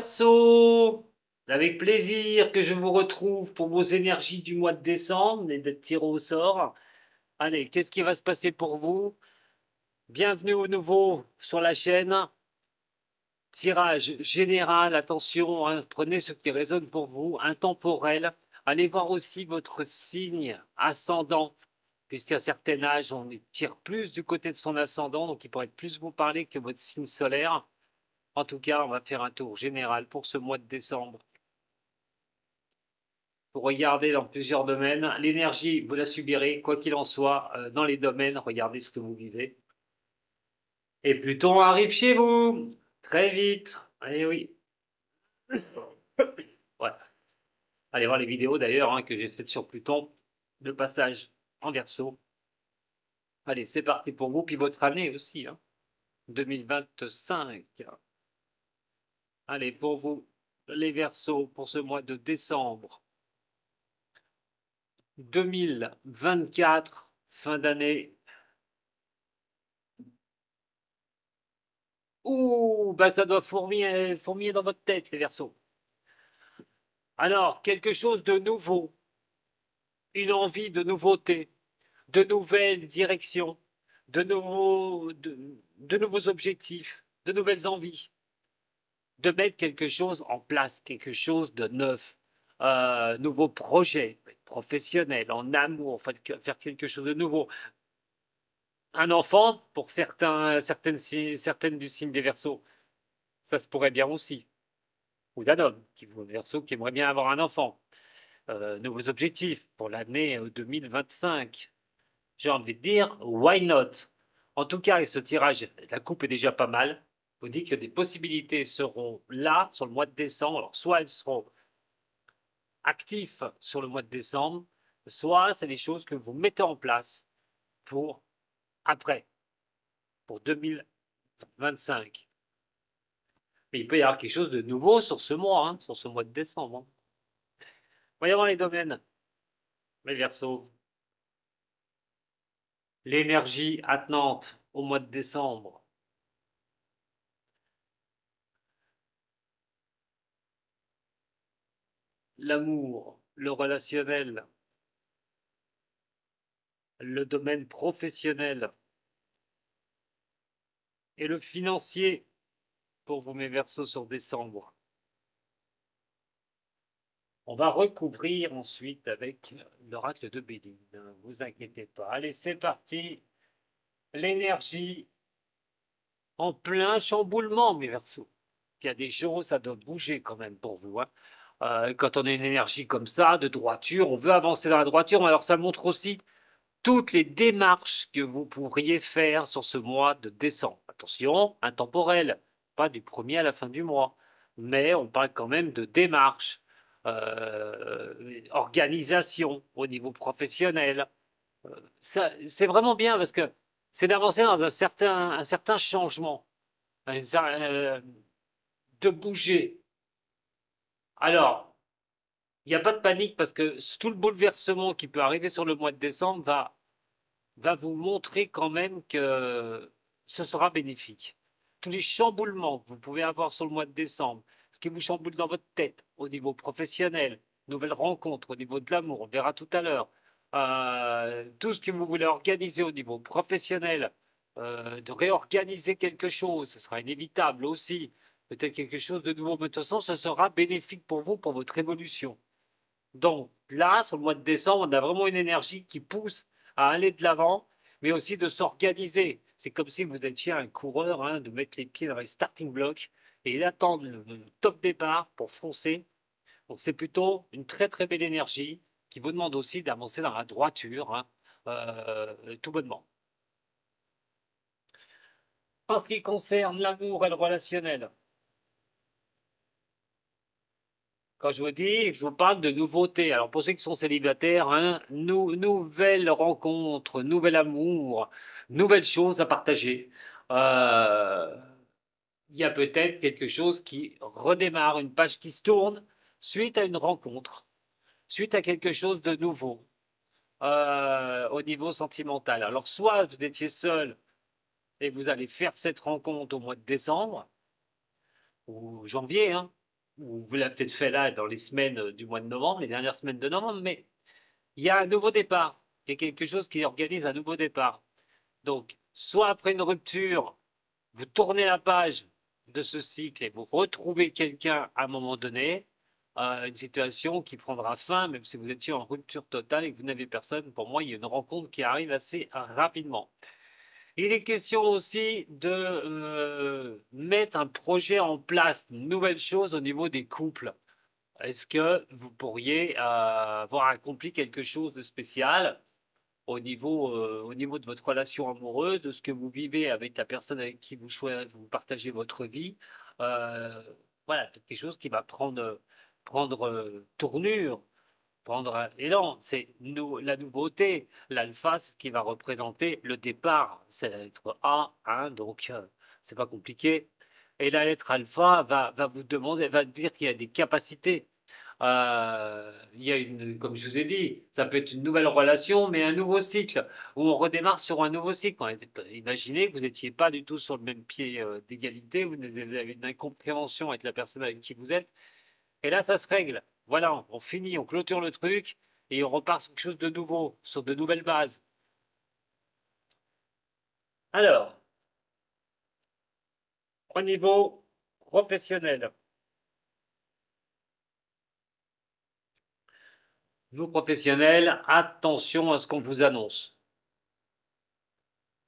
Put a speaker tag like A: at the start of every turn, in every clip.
A: Verseau, avec plaisir que je vous retrouve pour vos énergies du mois de décembre et d'être tiré au sort. Allez, qu'est-ce qui va se passer pour vous? Bienvenue au nouveau sur la chaîne. Tirage général, attention, hein, prenez ce qui résonne pour vous, intemporel. Allez voir aussi votre signe ascendant, puisqu'à un certain âge, on tire plus du côté de son ascendant, donc il pourrait plus vous parler que votre signe solaire. En tout cas, on va faire un tour général pour ce mois de décembre. Vous regardez dans plusieurs domaines. L'énergie, vous la subirez, quoi qu'il en soit, dans les domaines, regardez ce que vous vivez. Et Pluton arrive chez vous, très vite. Eh oui. Voilà. Allez voir les vidéos d'ailleurs hein, que j'ai faites sur Pluton, le passage en Verseau. Allez, c'est parti pour vous, puis votre année aussi, hein, 2025. Allez, pour vous, les Verseaux, pour ce mois de décembre 2024, fin d'année. Ouh, bah ça doit fourmiller dans votre tête, les Verseaux. Alors, quelque chose de nouveau, une envie de nouveauté, de nouvelles directions, de nouveaux objectifs, de nouvelles envies, de mettre quelque chose en place, quelque chose de neuf, nouveaux projets professionnels, en amour, faire quelque chose de nouveau. Un enfant, pour certaines du signe des Verseaux, ça se pourrait bien aussi. Ou d'un homme, Verseau, qui aimerait bien avoir un enfant. Nouveaux objectifs pour l'année 2025. J'ai envie de dire, why not? En tout cas, avec ce tirage, la coupe est déjà pas mal. Je vous dis que des possibilités seront là sur le mois de décembre. Alors, soit elles seront actives sur le mois de décembre, soit c'est des choses que vous mettez en place pour après, pour 2025. Mais il peut y avoir quelque chose de nouveau sur ce mois, hein, sur ce mois de décembre. Hein. Voyons voir les domaines. Les Verseaux. L'énergie attenante au mois de décembre. L'amour, le relationnel, le domaine professionnel et le financier pour vous mes Verseaux sur décembre. On va recouvrir ensuite avec l'oracle de Béline. Ne vous inquiétez pas. Allez, c'est parti. L'énergie en plein chamboulement, mes Verseaux. Il y a des choses, ça doit bouger quand même pour vous. Hein. Quand on a une énergie comme ça, de droiture, on veut avancer dans la droiture. Alors ça montre aussi toutes les démarches que vous pourriez faire sur ce mois de décembre. Attention, intemporel, pas du premier à la fin du mois, mais on parle quand même de démarches, organisation au niveau professionnel. C'est vraiment bien parce que c'est d'avancer dans un certain changement, euh, de bouger. Alors, il n'y a pas de panique parce que tout le bouleversement qui peut arriver sur le mois de décembre va vous montrer quand même que ce sera bénéfique. Tous les chamboulements que vous pouvez avoir sur le mois de décembre, ce qui vous chamboule dans votre tête au niveau professionnel, nouvelles rencontres au niveau de l'amour, on verra tout à l'heure, tout ce que vous voulez organiser au niveau professionnel, de réorganiser quelque chose, ce sera inévitable aussi, peut-être quelque chose de nouveau, mais de toute façon, ce sera bénéfique pour vous, pour votre évolution. Donc là, sur le mois de décembre, on a vraiment une énergie qui pousse à aller de l'avant, mais aussi de s'organiser. C'est comme si vous étiez un coureur, hein, de mettre les pieds dans les starting blocks et d'attendre le top départ pour foncer. Donc c'est plutôt une très très belle énergie qui vous demande aussi d'avancer dans la droiture, hein, tout bonnement. En ce qui concerne l'amour et le relationnel, quand je vous dis, je vous parle de nouveautés. Alors pour ceux qui sont célibataires, hein, nouvelles rencontres, nouvel amour, nouvelles choses à partager. Euh, il y a peut-être quelque chose qui redémarre, une page qui se tourne suite à une rencontre, suite à quelque chose de nouveau au niveau sentimental. Alors soit vous étiez seul et vous allez faire cette rencontre au mois de décembre ou janvier, hein, ou vous l'avez peut-être fait là dans les semaines du mois de novembre, les dernières semaines de novembre, mais il y a un nouveau départ. Il y a quelque chose qui organise un nouveau départ. Donc, soit après une rupture, vous tournez la page de ce cycle et vous retrouvez quelqu'un à un moment donné, une situation qui prendra fin, même si vous étiez en rupture totale et que vous n'avez personne. Pour moi, il y a une rencontre qui arrive assez rapidement. Il est question aussi de mettre un projet en place, une nouvelle chose au niveau des couples. Est-ce que vous pourriez avoir accompli quelque chose de spécial au niveau de votre relation amoureuse, de ce que vous vivez avec la personne avec qui vous partagez votre vie? Euh, voilà, quelque chose qui va prendre tournure, prendre un élan. C'est la nouveauté. L'alpha, c'est ce qui va représenter le départ. C'est la lettre A, hein, donc c'est pas compliqué. Et la lettre alpha va vous demander, va dire qu'il y a des capacités. Il y a comme je vous ai dit, ça peut être une nouvelle relation, mais un nouveau cycle, où on redémarre sur un nouveau cycle. Imaginez que vous n'étiez pas du tout sur le même pied d'égalité, vous avez une incompréhension avec la personne avec qui vous êtes, et là, ça se règle. Voilà, on finit, on clôture le truc, et on repart sur quelque chose de nouveau, sur de nouvelles bases. Alors, au niveau professionnel, nous professionnels, attention à ce qu'on vous annonce.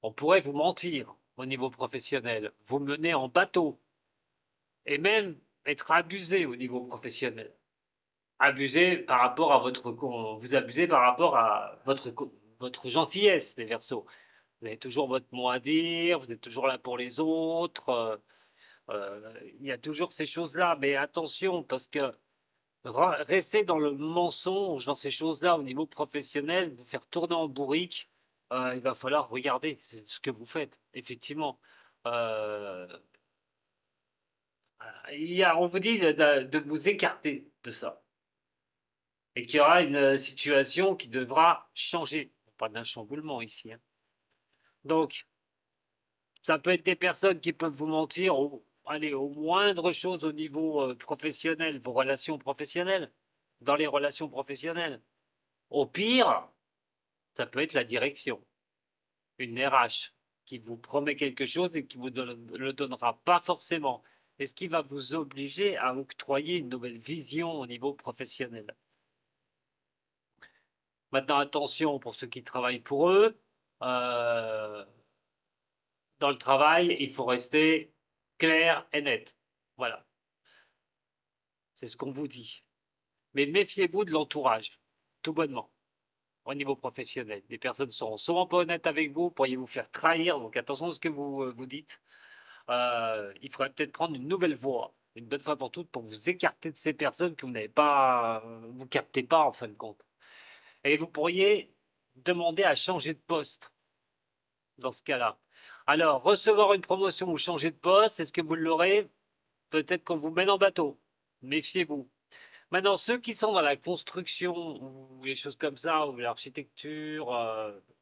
A: On pourrait vous mentir au niveau professionnel, vous mener en bateau et même être abusé au niveau professionnel. Abusé par rapport à vous abusez par rapport à votre gentillesse, les Verseaux. Vous avez toujours votre mot à dire, vous êtes toujours là pour les autres. Il y a toujours ces choses-là, mais attention parce que rester dans le mensonge, dans ces choses-là au niveau professionnel, vous faire tourner en bourrique, il va falloir regarder ce que vous faites, effectivement. Euh, on vous dit de vous écarter de ça et qu'il y aura une situation qui devra changer. On parle d'un chamboulement ici, hein. Donc, ça peut être des personnes qui peuvent vous mentir allez, aux moindres choses au niveau professionnel, vos relations professionnelles, dans les relations professionnelles. Au pire, ça peut être la direction, une RH qui vous promet quelque chose et qui vous le donnera pas forcément. Et ce qui va vous obliger à octroyer une nouvelle vision au niveau professionnel. Maintenant, attention pour ceux qui travaillent pour eux. euh, dans le travail, il faut rester clair et net. Voilà, c'est ce qu'on vous dit. Mais méfiez-vous de l'entourage, tout bonnement, au niveau professionnel. Des personnes seront souvent pas honnêtes avec vous, pourriez vous faire trahir, donc attention à ce que vous dites. Il faudrait peut-être prendre une nouvelle voie, une bonne fois pour toutes, pour vous écarter de ces personnes que vous n'avez pas, vous captez pas en fin de compte. Et vous pourriez demander à changer de poste dans ce cas-là. Alors, recevoir une promotion ou changer de poste, est-ce que vous l'aurez? Peut-être qu'on vous mène en bateau. Méfiez-vous. Maintenant, ceux qui sont dans la construction ou les choses comme ça, ou l'architecture,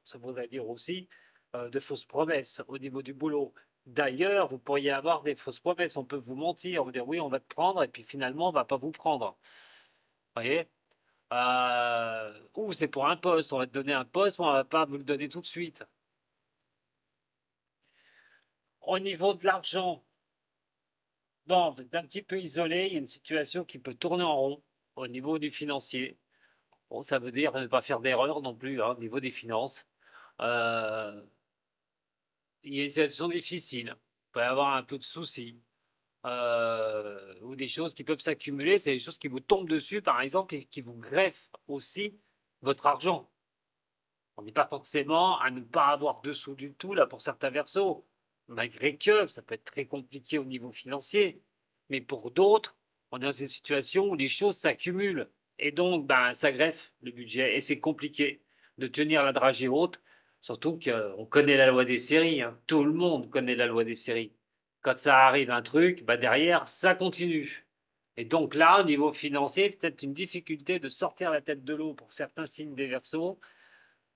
A: ça voudrait dire aussi de fausses promesses au niveau du boulot. D'ailleurs, vous pourriez avoir des fausses promesses. On peut vous mentir, vous dire oui, on va te prendre, et puis finalement, on va pas vous prendre. Vous voyez? Ou c'est pour un poste, on va te donner un poste, mais on va pas vous le donner tout de suite. Au niveau de l'argent, bon, vous êtes un petit peu isolé, il y a une situation qui peut tourner en rond au niveau du financier. Bon, ça veut dire ne pas faire d'erreur non plus hein, au niveau des finances. Euh, il y a une situation difficile. Il peut y avoir un peu de soucis ou des choses qui peuvent s'accumuler. C'est des choses qui vous tombent dessus, par exemple, et qui vous greffent aussi votre argent. On n'est pas forcément à ne pas avoir de sous du tout là pour certains versos, malgré que ça peut être très compliqué au niveau financier. Mais pour d'autres, on est dans une situation où les choses s'accumulent et donc ben, ça greffe le budget et c'est compliqué de tenir la dragée haute, surtout qu'on connaît la loi des séries, hein. Tout le monde connaît la loi des séries. Quand ça arrive un truc, ben derrière, ça continue. Et donc là, au niveau financier, peut-être une difficulté de sortir la tête de l'eau pour certains signes des Verseaux,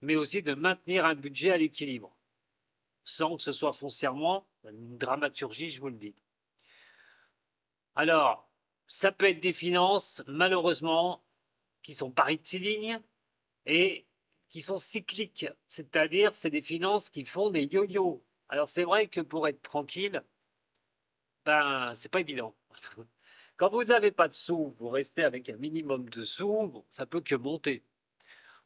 A: mais aussi de maintenir un budget à l'équilibre, sans que ce soit foncièrement une dramaturgie, je vous le dis. Alors, ça peut être des finances, malheureusement, qui sont pas rectilignes et qui sont cycliques. C'est-à-dire, c'est des finances qui font des yo-yo. Alors, c'est vrai que pour être tranquille, ben, c'est pas évident. Quand vous n'avez pas de sous, vous restez avec un minimum de sous, bon, ça peut que monter.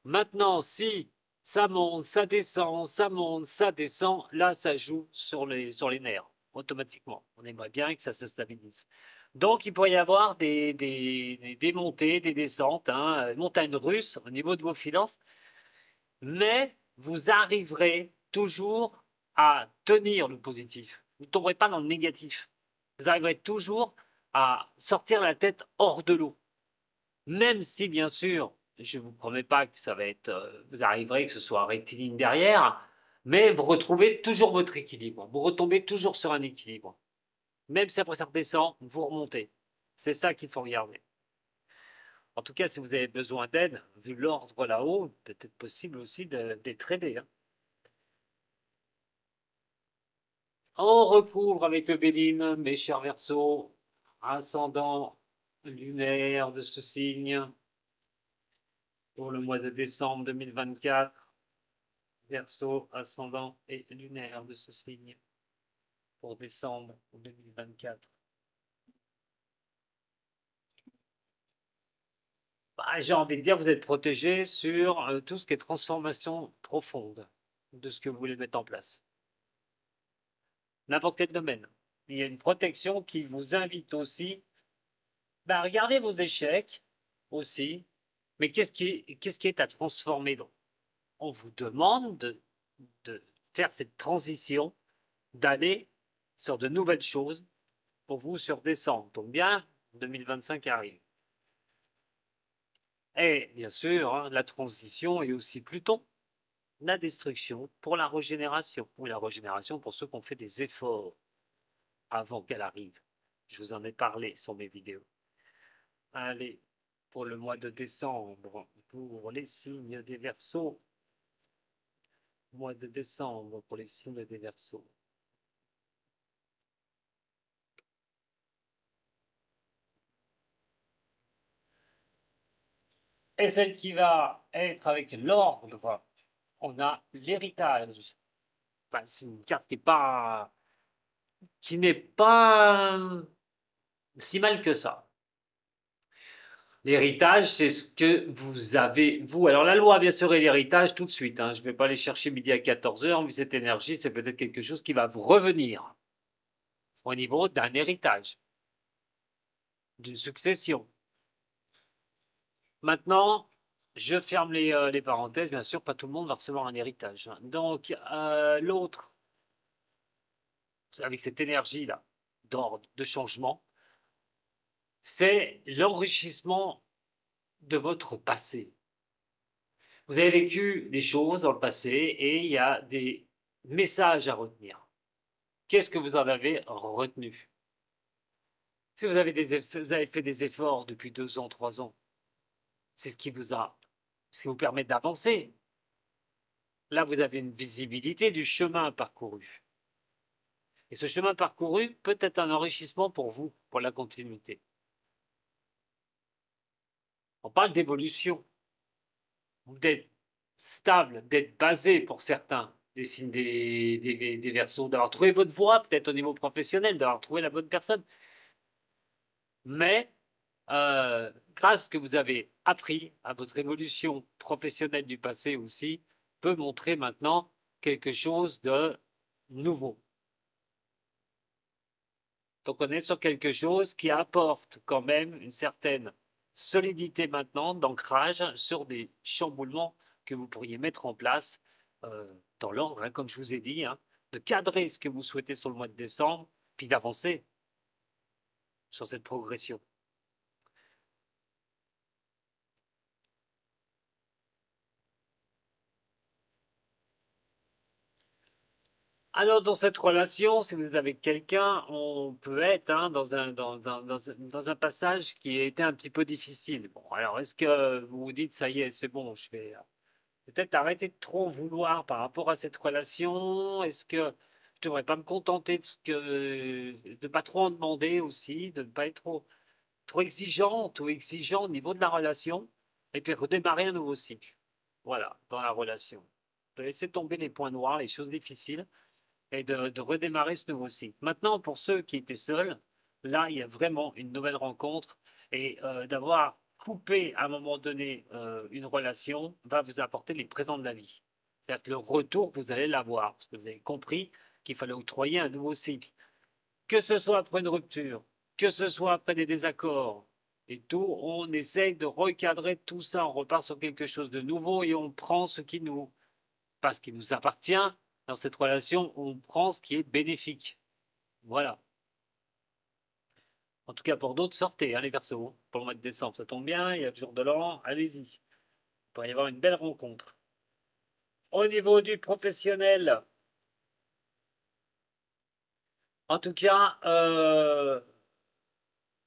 A: Maintenant, si ça monte, ça descend, ça monte, ça descend, là, ça joue sur les nerfs, automatiquement. On aimerait bien que ça se stabilise. Donc, il pourrait y avoir des montées, des descentes, hein, une montagne russe au niveau de vos finances, mais vous arriverez toujours à tenir le positif. Vous ne tomberez pas dans le négatif. Vous arriverez toujours à sortir la tête hors de l'eau. Même si, bien sûr, je ne vous promets pas que ça va être, vous arriverez que ce soit rectiligne derrière, mais vous retrouvez toujours votre équilibre. Vous retombez toujours sur un équilibre. Même si après ça redescend, vous remontez. C'est ça qu'il faut regarder. En tout cas, si vous avez besoin d'aide, vu l'ordre là-haut, peut-être possible aussi d'être aidé, hein. On recouvre avec le Bélim, mes chers Verseaux, ascendant lunaire de ce signe pour le mois de décembre 2024. Verseau, ascendant et lunaire de ce signe pour décembre 2024. Bah, j'ai envie de dire, vous êtes protégé sur tout ce qui est transformation profonde de ce que vous voulez mettre en place. N'importe quel domaine. Il y a une protection qui vous invite aussi à regarder vos échecs aussi. Mais qu'est-ce qui est à transformer donc? On vous demande de faire cette transition, d'aller sur de nouvelles choses pour vous sur décembre. Donc bien, 2025 arrive. Et bien sûr, hein, la transition est aussi Pluton, la destruction pour la régénération, ou la régénération pour ceux qui ont fait des efforts avant qu'elle arrive. Je vous en ai parlé sur mes vidéos. Allez, pour le mois de décembre, pour les signes des Verseaux, mois de décembre pour les signes des Verseaux. Et celle qui va être avec l'ordre, on a l'héritage. Enfin, c'est une carte qui n'est pas si mal que ça. L'héritage, c'est ce que vous avez, vous. Alors, la loi, bien sûr, et l'héritage, tout de suite, hein. Je ne vais pas aller chercher midi à 14 heures, mais cette énergie, c'est peut-être quelque chose qui va vous revenir au niveau d'un héritage, d'une succession. Maintenant, je ferme les parenthèses, bien sûr, pas tout le monde va recevoir un héritage, hein. Donc, l'autre, avec cette énergie-là, d'ordre, de changement, c'est l'enrichissement de votre passé. Vous avez vécu des choses dans le passé et il y a des messages à retenir. Qu'est-ce que vous en avez retenu? Si vous avez, vous avez fait des efforts depuis 2 ans, 3 ans, c'est ce qui vous permet d'avancer. Là, vous avez une visibilité du chemin parcouru. Et ce chemin parcouru peut être un enrichissement pour vous, pour la continuité. On parle d'évolution, d'être stable, d'être basé pour certains des signes des Verseaux, d'avoir trouvé votre voie, peut-être au niveau professionnel, d'avoir trouvé la bonne personne. Mais grâce à ce que vous avez appris à votre évolution professionnelle du passé aussi, peut montrer maintenant quelque chose de nouveau. Donc on est sur quelque chose qui apporte quand même une certaine solidité maintenant, d'ancrage sur des chamboulements que vous pourriez mettre en place dans l'ordre, hein, comme je vous ai dit, hein, de cadrer ce que vous souhaitez sur le mois de décembre, puis d'avancer sur cette progression. Alors, dans cette relation, si vous êtes avec quelqu'un, on peut être, hein, dans un passage qui a été un petit peu difficile. Bon, alors, est-ce que vous vous dites, ça y est, c'est bon, je vais peut-être arrêter de trop vouloir par rapport à cette relation? Est-ce que je ne devrais pas me contenter de pas trop en demander aussi, de ne pas être trop. trop exigeant au niveau de la relation, et puis redémarrer un nouveau cycle. Voilà, dans la relation. De laisser tomber les points noirs, les choses difficiles, et de redémarrer ce nouveau cycle. Maintenant, pour ceux qui étaient seuls, là, il y a vraiment une nouvelle rencontre, et d'avoir coupé à un moment donné une relation va vous apporter les présents de la vie. C'est-à-dire que le retour, vous allez l'avoir, parce que vous avez compris qu'il fallait octroyer un nouveau cycle. Que ce soit après une rupture, que ce soit après des désaccords et tout, on essaye de recadrer tout ça. On repart sur quelque chose de nouveau et on prend ce qui nous, pas ce qui nous appartient dans cette relation, on prend ce qui est bénéfique. Voilà. En tout cas, pour d'autres, sortez, hein, les Verseaux. Pour le mois de décembre, ça tombe bien, il y a le jour de l'an, allez-y. Il pourrait y avoir une belle rencontre. Au niveau du professionnel, en tout cas,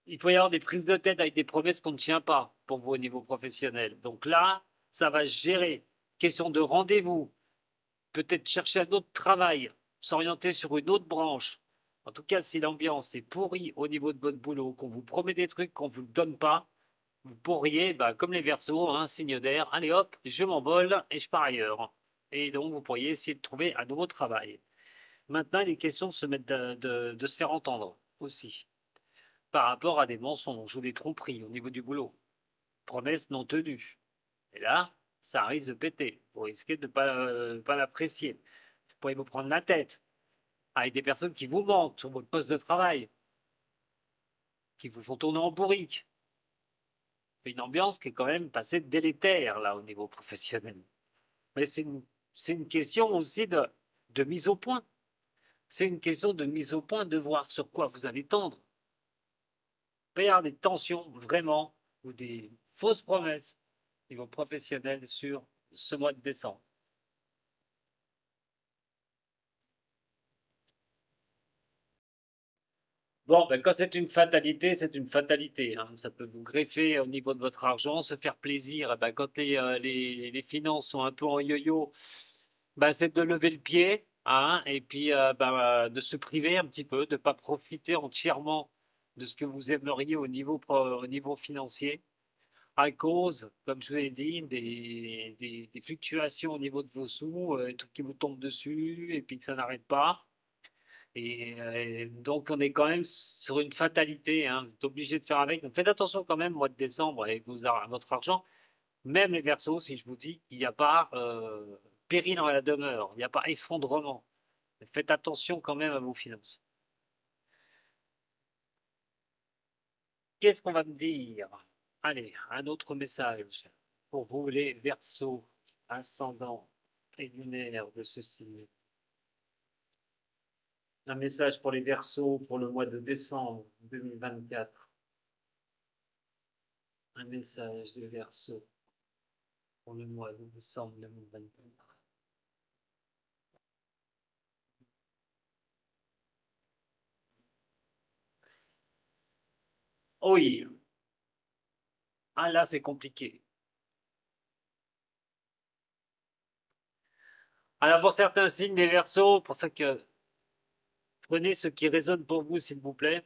A: il peut y avoir des prises de tête avec des promesses qu'on ne tient pas pour vous au niveau professionnel. Donc là, ça va se gérer. Question de rendez-vous, peut-être chercher un autre travail, s'orienter sur une autre branche. En tout cas, si l'ambiance est pourrie au niveau de votre boulot, qu'on vous promet des trucs qu'on ne vous donne pas, vous pourriez, bah, comme les Verseaux, un signe d'air, allez hop, je m'envole et je pars ailleurs. Et donc, vous pourriez essayer de trouver un nouveau travail. Maintenant, il est question de se mettre de se faire entendre aussi par rapport à des mensonges ou des tromperies au niveau du boulot. Promesses non tenues. Et là, ça risque de péter. Vous risquez de ne pas l'apprécier. Vous pourriez vous prendre la tête avec des personnes qui vous mentent sur votre poste de travail, qui vous font tourner en bourrique. C'est une ambiance qui est quand même passée délétère là au niveau professionnel. Mais c'est une question aussi de mise au point. C'est une question de mise au point, de voir sur quoi vous allez tendre. Il peut y avoir des tensions vraiment ou des fausses promesses au niveau professionnel sur ce mois de décembre. Bon, ben, quand c'est une fatalité, c'est une fatalité, hein. Ça peut vous greffer au niveau de votre argent, se faire plaisir. Eh ben, quand les finances sont un peu en yo-yo, ben, c'est de lever le pied, hein, et puis ben, de se priver un petit peu, de ne pas profiter entièrement de ce que vous aimeriez au niveau financier, à cause, comme je vous l'ai dit, des fluctuations au niveau de vos sous, des trucs qui vous tombent dessus, et puis que ça n'arrête pas. Et donc, on est quand même sur une fatalité, hein. Vous êtes obligé de faire avec. Donc, faites attention quand même, mois de décembre, avec votre argent. Même les Verseaux, si je vous dis qu'il n'y a pas péril dans la demeure, il n'y a pas effondrement. Faites attention quand même à vos finances. Qu'est-ce qu'on va me dire? Allez, un autre message pour vous, les Verseaux, ascendant et lunaire de ce signe. Un message pour les Verseaux pour le mois de décembre 2024. Un message des Verseaux pour le mois de décembre 2024. Oui, ah là c'est compliqué. Alors pour certains signes des Verseaux, pour ça que prenez ce qui résonne pour vous, s'il vous plaît.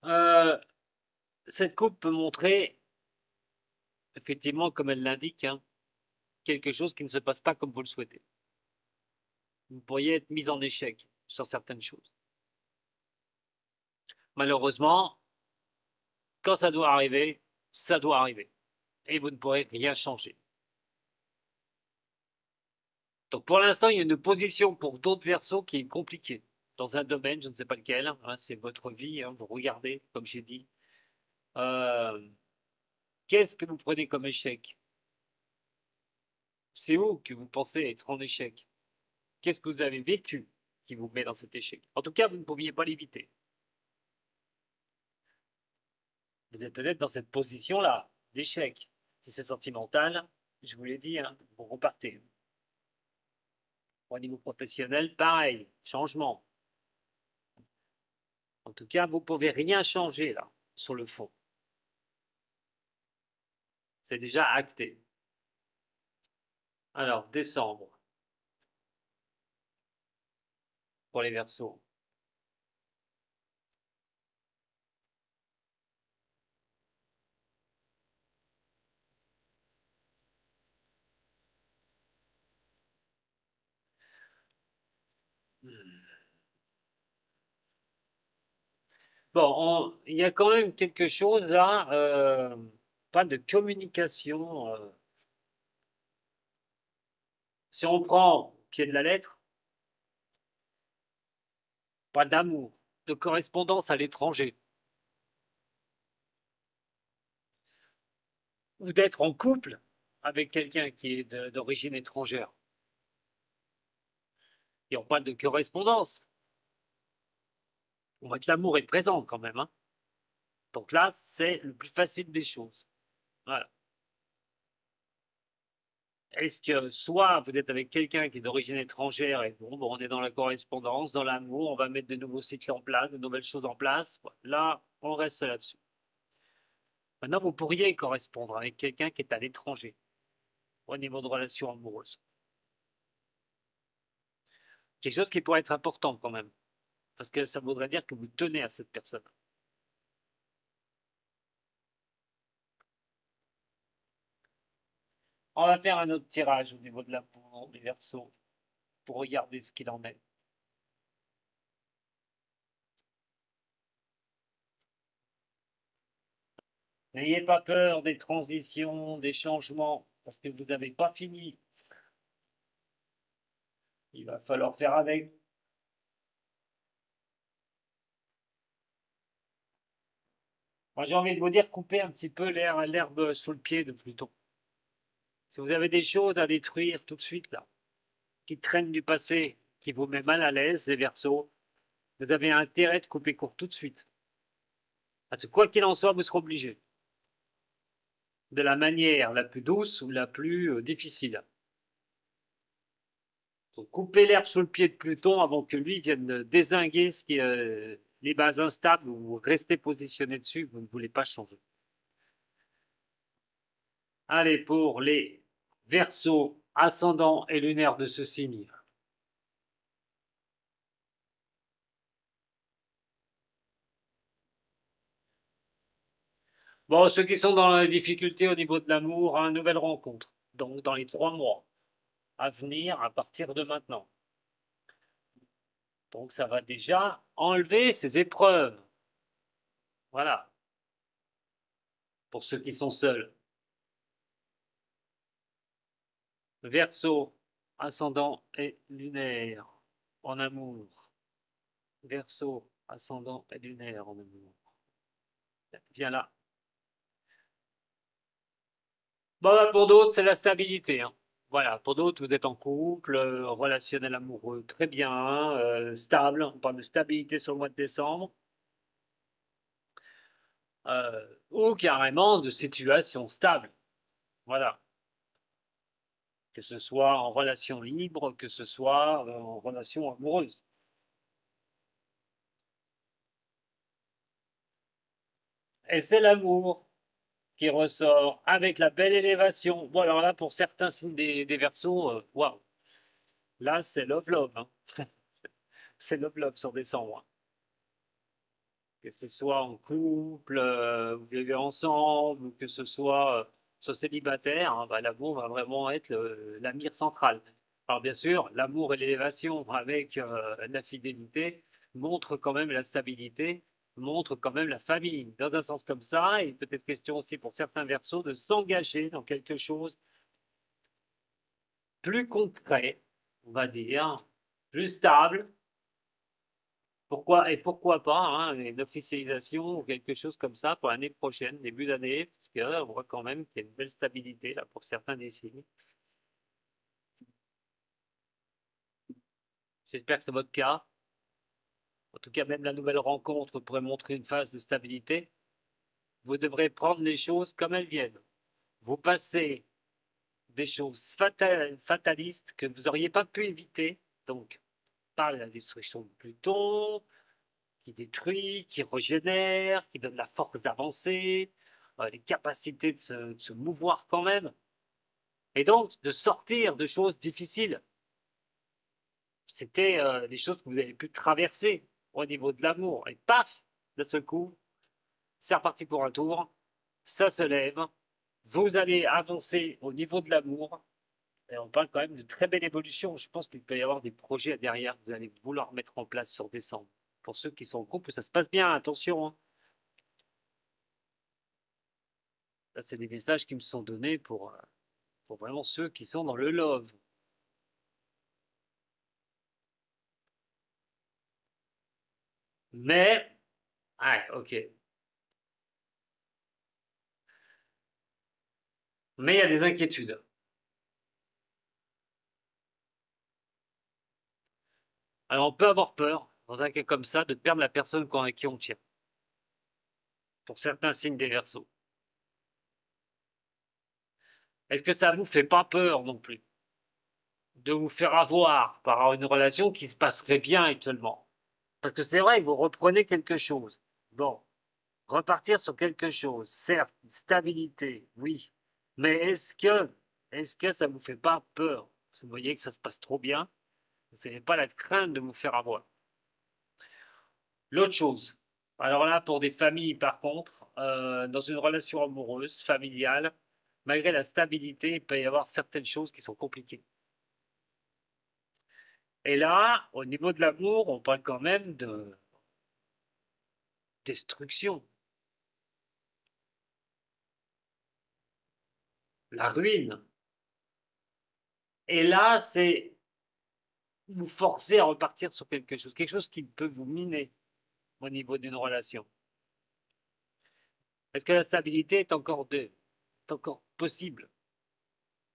A: Euh, cette coupe peut montrer, effectivement, comme elle l'indique, hein, quelque chose qui ne se passe pas comme vous le souhaitez. Vous pourriez être mis en échec sur certaines choses. Malheureusement, quand ça doit arriver, ça doit arriver. Et vous ne pourrez rien changer. Donc pour l'instant, il y a une position pour d'autres versos qui est compliquée. Dans un domaine, je ne sais pas lequel, hein, c'est votre vie, hein, vous regardez, comme j'ai dit. Euh, Qu'est-ce que vous prenez comme échec? C'est où que vous pensez être en échec? Qu'est-ce que vous avez vécu qui vous met dans cet échec? En tout cas, vous ne pouviez pas l'éviter. Vous êtes peut-être dans cette position-là, d'échec. Si c'est sentimental, je vous l'ai dit, hein, vous repartez. Au niveau professionnel, pareil, changement. En tout cas, vous ne pouvez rien changer là, sur le fond. C'est déjà acté. Alors, décembre, pour les Verseaux. Bon, il y a quand même quelque chose là, pas de communication. Si on prend au pied de la lettre, pas d'amour, de correspondance à l'étranger, ou d'être en couple avec quelqu'un qui est d'origine étrangère. Et on parle de correspondance. On voit que l'amour est présent quand même, hein. Donc là, c'est le plus facile des choses. Voilà. Est-ce que soit vous êtes avec quelqu'un qui est d'origine étrangère et bon, on est dans la correspondance, dans l'amour, on va mettre de nouveaux cycles en place, de nouvelles choses en place. Là, on reste là-dessus. Maintenant, vous pourriez correspondre avec quelqu'un qui est à l'étranger au niveau de relations amoureuses. Quelque chose qui pourrait être important quand même, parce que ça voudrait dire que vous tenez à cette personne. On va faire un autre tirage au niveau de l'amour, des Verseaux, pour regarder ce qu'il en est. N'ayez pas peur des transitions, des changements, parce que vous n'avez pas fini. Il va falloir faire avec. Moi, j'ai envie de vous dire, coupez un petit peu l'herbe sous le pied de Pluton. Si vous avez des choses à détruire tout de suite, là, qui traînent du passé, qui vous met mal à l'aise, les Verseaux, vous avez intérêt de couper court tout de suite. Parce que quoi qu'il en soit, vous serez obligé. De la manière la plus douce ou la plus difficile. Donc, coupez l'herbe sous le pied de Pluton avant que lui vienne dézinguer ce qui est, les bases instables où vous restez positionné dessus, vous ne voulez pas changer. Allez, pour les Verseaux, ascendants et lunaires de ce signe. Bon, ceux qui sont dans les difficultés au niveau de l'amour, une nouvelle rencontre. Donc, dans les 3 mois à venir, à partir de maintenant. Donc, ça va déjà enlever ces épreuves. Voilà. Pour ceux qui sont seuls. Verseau, ascendant et lunaire en amour. Verseau, ascendant et lunaire en amour. Viens là. Bon, bah, pour d'autres, c'est la stabilité, hein. Voilà, pour d'autres, vous êtes en couple, relationnel amoureux, très bien, stable. On parle de stabilité sur le mois de décembre. Ou carrément de situation stable. Voilà. Que ce soit en relation libre, que ce soit en relation amoureuse. Et c'est l'amour qui ressort avec la belle élévation. Bon, alors là, pour certains signes des Verseaux, waouh, là, c'est love love, hein. C'est love love sur décembre, hein. Que ce soit en couple, vous vivez ensemble, ou que ce soit sur célibataire, hein, bah, l'amour va vraiment être la mire centrale. Alors bien sûr, l'amour et l'élévation avec la fidélité montrent quand même la stabilité, montrent quand même la famille. Dans un sens comme ça, et peut-être question aussi pour certains Verseaux de s'engager dans quelque chose plus concret, on va dire, plus stable. Pourquoi, et pourquoi pas hein, une officialisation ou quelque chose comme ça pour l'année prochaine, début d'année, parce qu'on voit quand même qu'il y a une belle stabilité là pour certains des signes. J'espère que c'est votre cas. En tout cas, même la nouvelle rencontre pourrait montrer une phase de stabilité. Vous devrez prendre les choses comme elles viennent. Vous passez des choses fatalistes que vous n'auriez pas pu éviter, donc par la destruction de Pluton, qui détruit, qui régénère, qui donne la force d'avancer, les capacités de se mouvoir quand même, et donc de sortir de choses difficiles. C'était des choses que vous avez pu traverser au niveau de l'amour, et paf, d'un seul coup, c'est reparti pour un tour, ça se lève, vous allez avancer au niveau de l'amour, Et on parle quand même de très belle évolution. Je pense qu'il peut y avoir des projets derrière que vous allez vouloir mettre en place sur décembre. Pour ceux qui sont en couple, ça se passe bien, attention, hein. Ça, c'est des messages qui me sont donnés pour vraiment ceux qui sont dans le love. Mais, ah, ok. Mais il y a des inquiétudes. Alors, on peut avoir peur, dans un cas comme ça, de perdre la personne à qui on tient. Pour certains signes des Verseaux. Est-ce que ça vous fait pas peur non plus de vous faire avoir par une relation qui se passerait bien actuellement? Parce que c'est vrai que vous reprenez quelque chose. Bon, repartir sur quelque chose, certes, stabilité, oui. Mais est-ce que ça vous fait pas peur? Parce que vous voyez que ça se passe trop bien. Vous n'avez pas la crainte de vous faire avoir. L'autre chose, alors là, pour des familles, par contre, dans une relation amoureuse, familiale, malgré la stabilité, il peut y avoir certaines choses qui sont compliquées. Et là, au niveau de l'amour, on parle quand même de destruction, la ruine. Et là, c'est vous forcer à repartir sur quelque chose qui peut vous miner au niveau d'une relation. Est-ce que la stabilité est encore possible?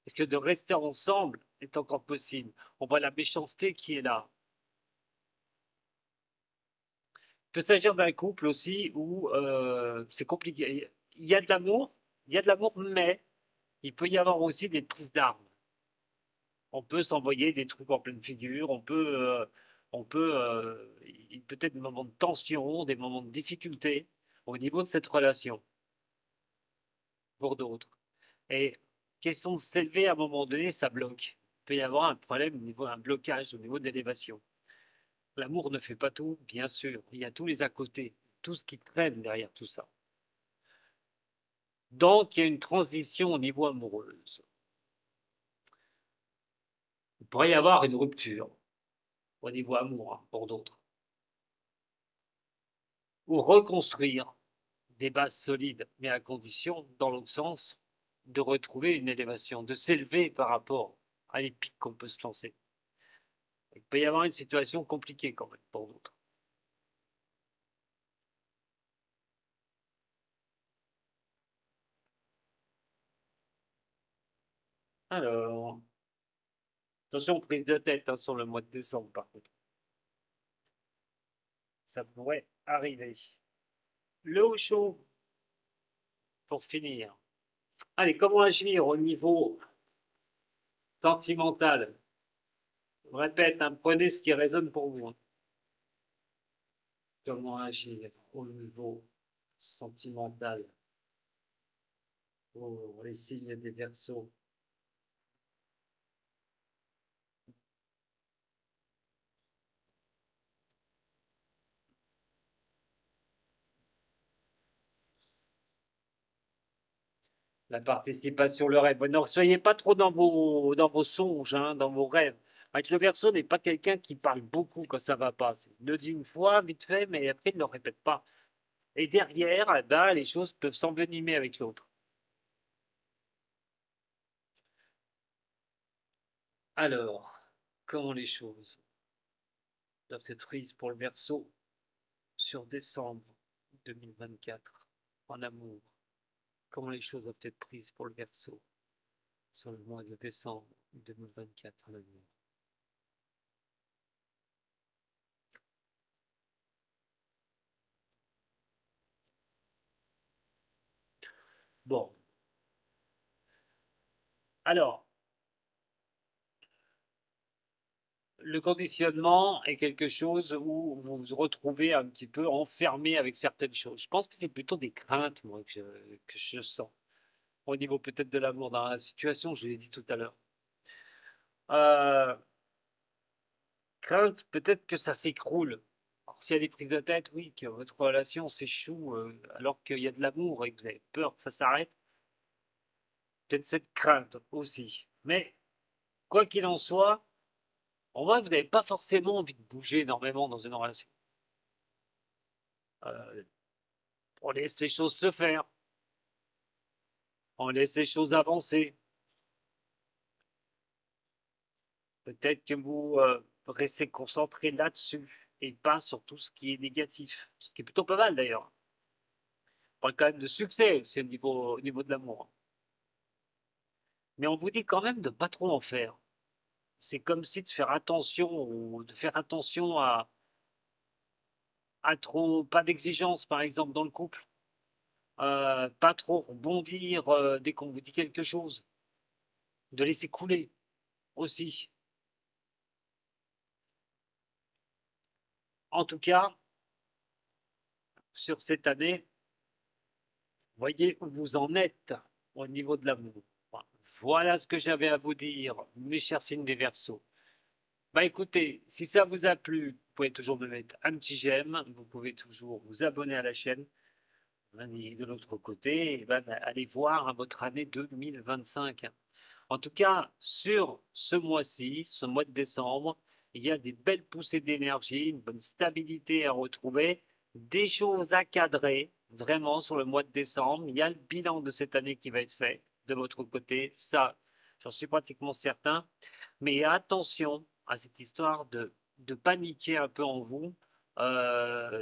A: Est-ce que de rester ensemble est encore possible? On voit la méchanceté qui est là. Il peut s'agir d'un couple aussi où c'est compliqué. Il y a de l'amour, il y a de l'amour, mais il peut y avoir aussi des prises d'armes. On peut s'envoyer des trucs en pleine figure, il peut être des moments de tension, des moments de difficulté au niveau de cette relation pour d'autres. Et question de s'élever à un moment donné, ça bloque. Il peut y avoir un problème au niveau, un blocage au niveau de l'élévation. L'amour ne fait pas tout, bien sûr. Il y a tous les à côté, tout ce qui traîne derrière tout ça. Donc, il y a une transition au niveau amoureuse. Il pourrait y avoir une rupture au niveau amour hein, pour d'autres. Ou reconstruire des bases solides, mais à condition, dans l'autre sens, de retrouver une élévation, de s'élever par rapport à les pics qu'on peut se lancer. Il peut y avoir une situation compliquée quand même pour d'autres. Alors, attention, prise de tête hein, sur le mois de décembre par contre. Ça pourrait arriver. Le haut chaud, pour finir. Allez, comment agir au niveau sentimental? Je répète, hein, prenez ce qui résonne pour vous. Hein. Comment agir au niveau sentimental pour les signes des Verseaux? La participation, le rêve. Ne soyez pas trop dans vos songes, hein, dans vos rêves. Avec le Verseau n'est pas quelqu'un qui parle beaucoup quand ça va pas. Il le dit une fois, vite fait, mais après il ne le répète pas. Et derrière, eh ben, les choses peuvent s'envenimer avec l'autre. Alors, comment les choses doivent être prises pour le Verseau sur décembre 2024 en amour? Comment les choses doivent être prises pour le Verseau sur le mois de décembre 2024 en amour? Bon, alors, le conditionnement est quelque chose où vous vous retrouvez un petit peu enfermé avec certaines choses. Je pense que c'est plutôt des craintes, moi, que je sens. Au niveau peut-être de l'amour dans la situation, je l'ai dit tout à l'heure. Euh, Crainte peut-être que ça s'écroule. Alors, s'il y a des prises de tête, oui, que votre relation s'échoue alors qu'il y a de l'amour et que vous avez peur que ça s'arrête, peut-être cette crainte aussi. Mais quoi qu'il en soit, on voit que vous n'avez pas forcément envie de bouger énormément dans une relation. On laisse les choses se faire, on laisse les choses avancer. Peut-être que vous restez concentré là-dessus et pas sur tout ce qui est négatif, ce qui est plutôt pas mal d'ailleurs. On parle quand même de succès aussi au niveau de l'amour. Mais on vous dit quand même de pas trop en faire. C'est comme si de faire attention ou de faire attention à trop, pas d'exigence par exemple dans le couple. Pas trop rebondir dès qu'on vous dit quelque chose. De laisser couler aussi. En tout cas, sur cette année, voyez où vous en êtes au niveau de l'amour. Voilà ce que j'avais à vous dire, mes chers signes des Verseaux. Bah écoutez, si ça vous a plu, vous pouvez toujours me mettre un petit j'aime, vous pouvez toujours vous abonner à la chaîne. Et de l'autre côté, eh ben, allez voir votre année 2025. En tout cas, sur ce mois-ci, ce mois de décembre, il y a des belles poussées d'énergie, une bonne stabilité à retrouver, des choses à cadrer vraiment sur le mois de décembre. Il y a le bilan de cette année qui va être fait de votre côté, ça, j'en suis pratiquement certain. Mais attention à cette histoire de paniquer un peu en vous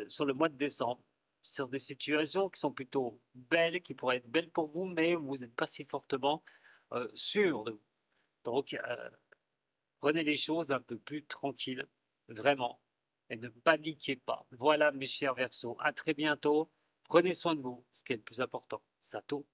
A: sur le mois de décembre, sur des situations qui sont plutôt belles, qui pourraient être belles pour vous, mais vous n'êtes pas si fortement sûr de vous. Donc, prenez les choses un peu plus tranquilles, vraiment, et ne paniquez pas. Voilà, mes chers Verseaux, à très bientôt. Prenez soin de vous, ce qui est le plus important. Sato.